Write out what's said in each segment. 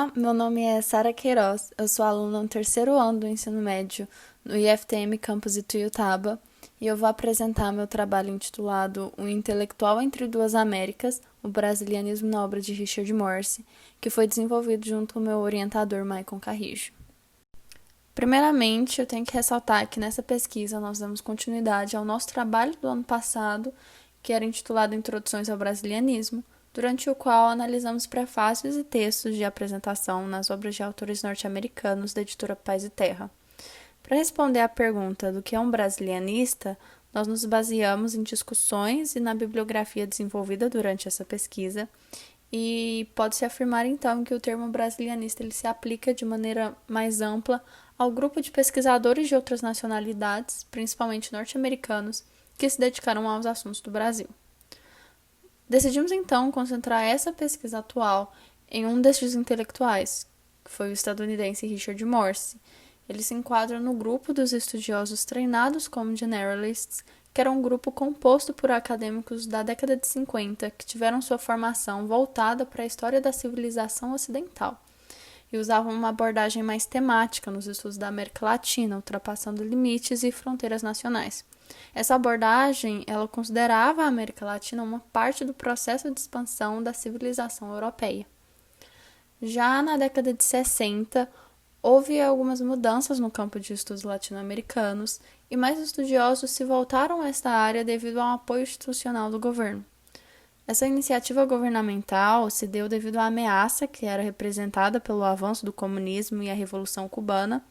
Olá, meu nome é Sara Queiroz, eu sou aluna no terceiro ano do ensino médio no IFTM Campus Ituiutaba e eu vou apresentar meu trabalho intitulado O Intelectual entre Duas Américas, o Brasilianismo na obra de Richard Morse, que foi desenvolvido junto com o meu orientador Maicon Carrijo. Primeiramente, eu tenho que ressaltar que nessa pesquisa nós damos continuidade ao nosso trabalho do ano passado, que era intitulado Introduções ao Brasilianismo, durante o qual analisamos prefácios e textos de apresentação nas obras de autores norte-americanos da editora Paz e Terra. Para responder à pergunta do que é um brasilianista, nós nos baseamos em discussões e na bibliografia desenvolvida durante essa pesquisa, e pode-se afirmar então que o termo brasilianista ele se aplica de maneira mais ampla ao grupo de pesquisadores de outras nacionalidades, principalmente norte-americanos, que se dedicaram aos assuntos do Brasil. Decidimos então concentrar essa pesquisa atual em um destes intelectuais, que foi o estadunidense Richard Morse. Ele se enquadra no grupo dos estudiosos treinados como generalists, que era um grupo composto por acadêmicos da década de 50 que tiveram sua formação voltada para a história da civilização ocidental e usavam uma abordagem mais temática nos estudos da América Latina, ultrapassando limites e fronteiras nacionais. Essa abordagem, ela considerava a América Latina uma parte do processo de expansão da civilização europeia. Já na década de 60, houve algumas mudanças no campo de estudos latino-americanos e mais estudiosos se voltaram a esta área devido ao apoio institucional do governo. Essa iniciativa governamental se deu devido à ameaça que era representada pelo avanço do comunismo e a Revolução Cubana,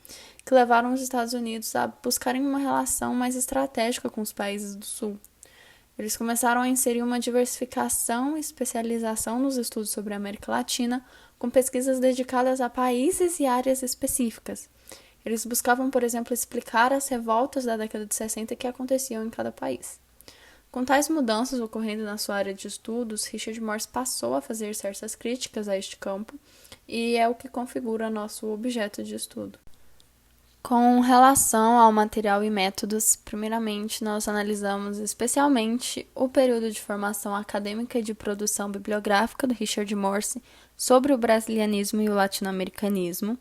que levaram os Estados Unidos a buscarem uma relação mais estratégica com os países do Sul. Eles começaram a inserir uma diversificação e especialização nos estudos sobre a América Latina, com pesquisas dedicadas a países e áreas específicas. Eles buscavam, por exemplo, explicar as revoltas da década de 60 que aconteciam em cada país. Com tais mudanças ocorrendo na sua área de estudos, Richard Morse passou a fazer certas críticas a este campo e é o que configura nosso objeto de estudo. Com relação ao material e métodos, primeiramente nós analisamos especialmente o período de formação acadêmica e de produção bibliográfica do Richard Morse sobre o brasilianismo e o latino-americanismo.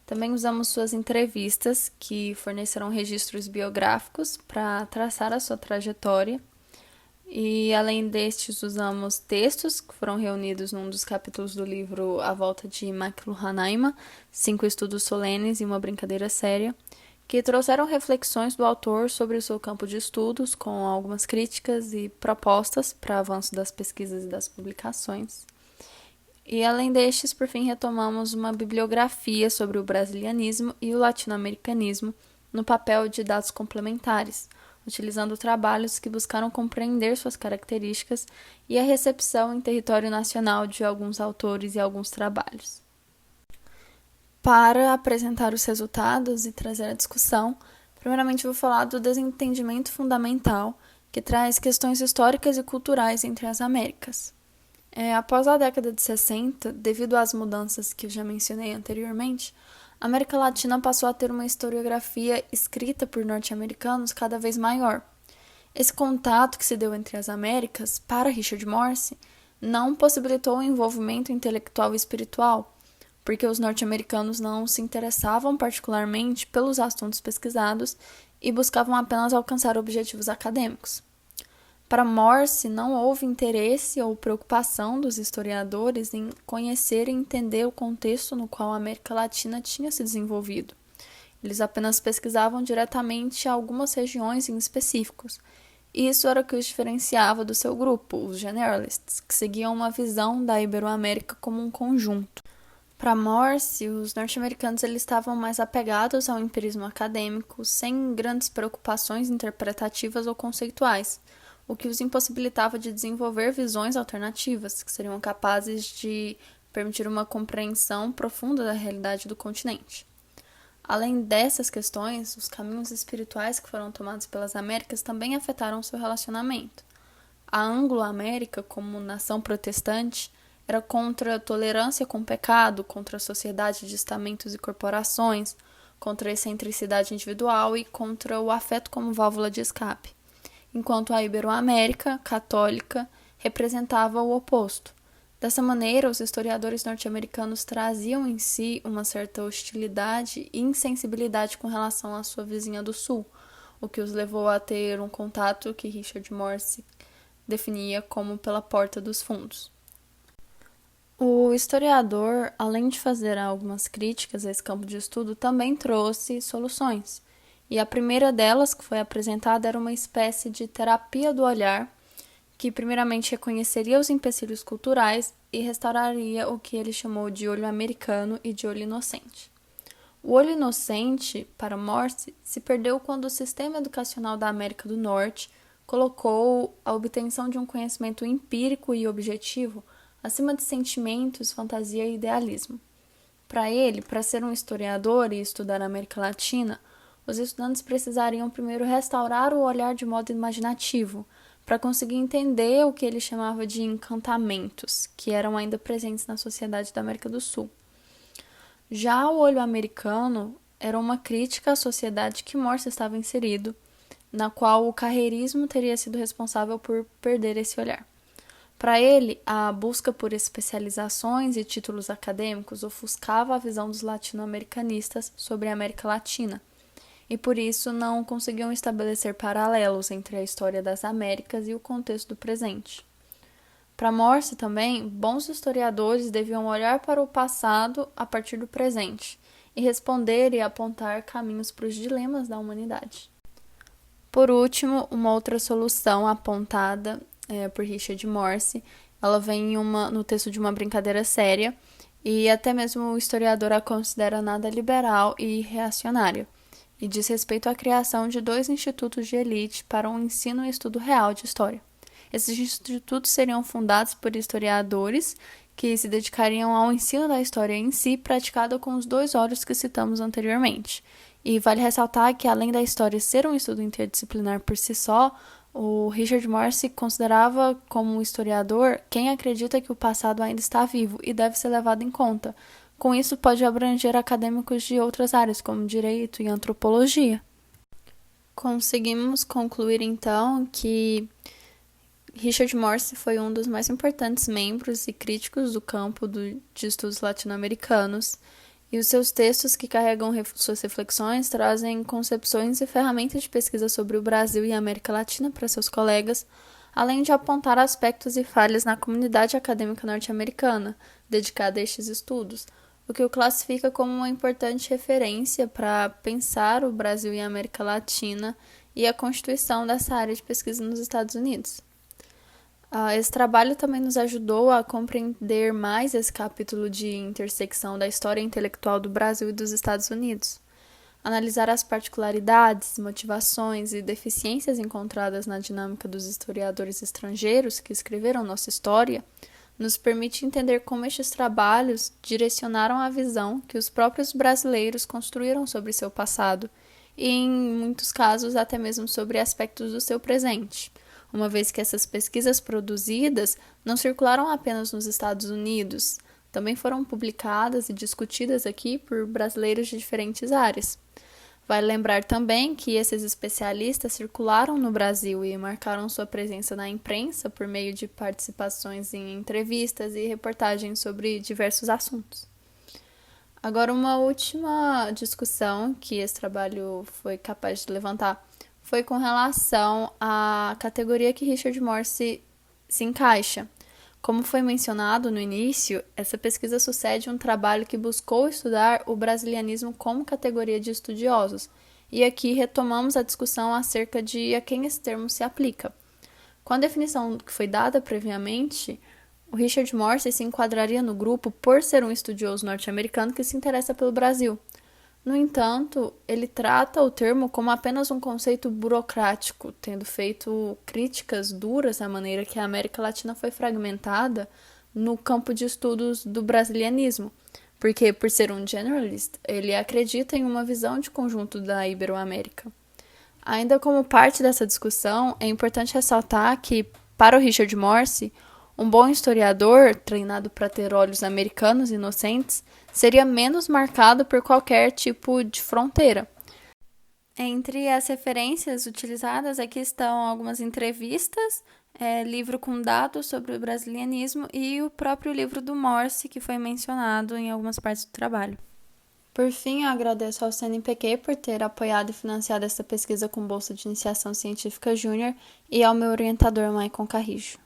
Também usamos suas entrevistas, que forneceram registros biográficos para traçar a sua trajetória. E, além destes, usamos textos que foram reunidos num dos capítulos do livro A Volta de Macunaíma, 5 estudos solenes e uma brincadeira séria, que trouxeram reflexões do autor sobre o seu campo de estudos, com algumas críticas e propostas para avanço das pesquisas e das publicações. E, além destes, por fim, retomamos uma bibliografia sobre o brasilianismo e o latino-americanismo no papel de dados complementares, utilizando trabalhos que buscaram compreender suas características e a recepção em território nacional de alguns autores e alguns trabalhos. Para apresentar os resultados e trazer a discussão, primeiramente vou falar do desentendimento fundamental, que traz questões históricas e culturais entre as Américas. Após a década de 60, devido às mudanças que eu já mencionei anteriormente, a América Latina passou a ter uma historiografia escrita por norte-americanos cada vez maior. Esse contato que se deu entre as Américas, para Richard Morse, não possibilitou o envolvimento intelectual e espiritual, porque os norte-americanos não se interessavam particularmente pelos assuntos pesquisados e buscavam apenas alcançar objetivos acadêmicos. Para Morse, não houve interesse ou preocupação dos historiadores em conhecer e entender o contexto no qual a América Latina tinha se desenvolvido. Eles apenas pesquisavam diretamente algumas regiões em específicos, e isso era o que os diferenciava do seu grupo, os generalists, que seguiam uma visão da Iberoamérica como um conjunto. Para Morse, os norte-americanos eles estavam mais apegados ao empirismo acadêmico, sem grandes preocupações interpretativas ou conceituais, o que os impossibilitava de desenvolver visões alternativas, que seriam capazes de permitir uma compreensão profunda da realidade do continente. Além dessas questões, os caminhos espirituais que foram tomados pelas Américas também afetaram seu relacionamento. A Anglo-América, como nação protestante, era contra a tolerância com o pecado, contra a sociedade de estamentos e corporações, contra a excentricidade individual e contra o afeto como válvula de escape, enquanto a Iberoamérica, católica, representava o oposto. Dessa maneira, os historiadores norte-americanos traziam em si uma certa hostilidade e insensibilidade com relação à sua vizinha do sul, o que os levou a ter um contato que Richard Morse definia como pela porta dos fundos. O historiador, além de fazer algumas críticas a esse campo de estudo, também trouxe soluções. E a primeira delas, que foi apresentada, era uma espécie de terapia do olhar, que primeiramente reconheceria os empecilhos culturais e restauraria o que ele chamou de olho americano e de olho inocente. O olho inocente, para Morse, se perdeu quando o sistema educacional da América do Norte colocou a obtenção de um conhecimento empírico e objetivo acima de sentimentos, fantasia e idealismo. Para ele, para ser um historiador e estudar a América Latina, os estudantes precisariam primeiro restaurar o olhar de modo imaginativo, para conseguir entender o que ele chamava de encantamentos, que eram ainda presentes na sociedade da América do Sul. Já o olho americano era uma crítica à sociedade que Morse estava inserido, na qual o carreirismo teria sido responsável por perder esse olhar. Para ele, a busca por especializações e títulos acadêmicos ofuscava a visão dos latino-americanistas sobre a América Latina, e por isso não conseguiam estabelecer paralelos entre a história das Américas e o contexto do presente. Para Morse também, bons historiadores deviam olhar para o passado a partir do presente e responder e apontar caminhos para os dilemas da humanidade. Por último, uma outra solução apontada por Richard Morse, ela vem no texto de Uma Brincadeira Séria, e até mesmo o historiador a considera nada liberal e reacionária, e diz respeito à criação de 2 institutos de elite para um ensino e estudo real de história. Esses institutos seriam fundados por historiadores que se dedicariam ao ensino da história em si, praticado com os 2 olhos que citamos anteriormente. E vale ressaltar que, além da história ser um estudo interdisciplinar por si só, o Richard Morse considerava como historiador quem acredita que o passado ainda está vivo e deve ser levado em conta. Com isso, pode abranger acadêmicos de outras áreas, como direito e antropologia. Conseguimos concluir, então, que Richard Morse foi um dos mais importantes membros e críticos do campo de estudos latino-americanos, e os seus textos, que carregam suas reflexões, trazem concepções e ferramentas de pesquisa sobre o Brasil e a América Latina para seus colegas, além de apontar aspectos e falhas na comunidade acadêmica norte-americana dedicada a estes estudos, o que o classifica como uma importante referência para pensar o Brasil e a América Latina e a constituição dessa área de pesquisa nos Estados Unidos. Esse trabalho também nos ajudou a compreender mais esse capítulo de intersecção da história intelectual do Brasil e dos Estados Unidos. Analisar as particularidades, motivações e deficiências encontradas na dinâmica dos historiadores estrangeiros que escreveram nossa história nos permite entender como estes trabalhos direcionaram a visão que os próprios brasileiros construíram sobre seu passado e, em muitos casos, até mesmo sobre aspectos do seu presente, uma vez que essas pesquisas produzidas não circularam apenas nos Estados Unidos, também foram publicadas e discutidas aqui por brasileiros de diferentes áreas. Vale lembrar também que esses especialistas circularam no Brasil e marcaram sua presença na imprensa por meio de participações em entrevistas e reportagens sobre diversos assuntos. Agora, uma última discussão que esse trabalho foi capaz de levantar foi com relação à categoria que Richard Morse se encaixa. Como foi mencionado no início, essa pesquisa sucede um trabalho que buscou estudar o brasilianismo como categoria de estudiosos, e aqui retomamos a discussão acerca de a quem esse termo se aplica. Com a definição que foi dada previamente, o Richard Morse se enquadraria no grupo por ser um estudioso norte-americano que se interessa pelo Brasil. No entanto, ele trata o termo como apenas um conceito burocrático, tendo feito críticas duras à maneira que a América Latina foi fragmentada no campo de estudos do brasilianismo, porque, por ser um generalist, ele acredita em uma visão de conjunto da Iberoamérica. Ainda como parte dessa discussão, é importante ressaltar que, para o Richard Morse, um bom historiador, treinado para ter olhos americanos inocentes, seria menos marcado por qualquer tipo de fronteira. Entre as referências utilizadas aqui estão algumas entrevistas livro com dados sobre o brasilianismo e o próprio livro do Morse, que foi mencionado em algumas partes do trabalho. Por fim, eu agradeço ao CNPq por ter apoiado e financiado essa pesquisa com bolsa de iniciação científica júnior e ao meu orientador, Maicon Carrijo.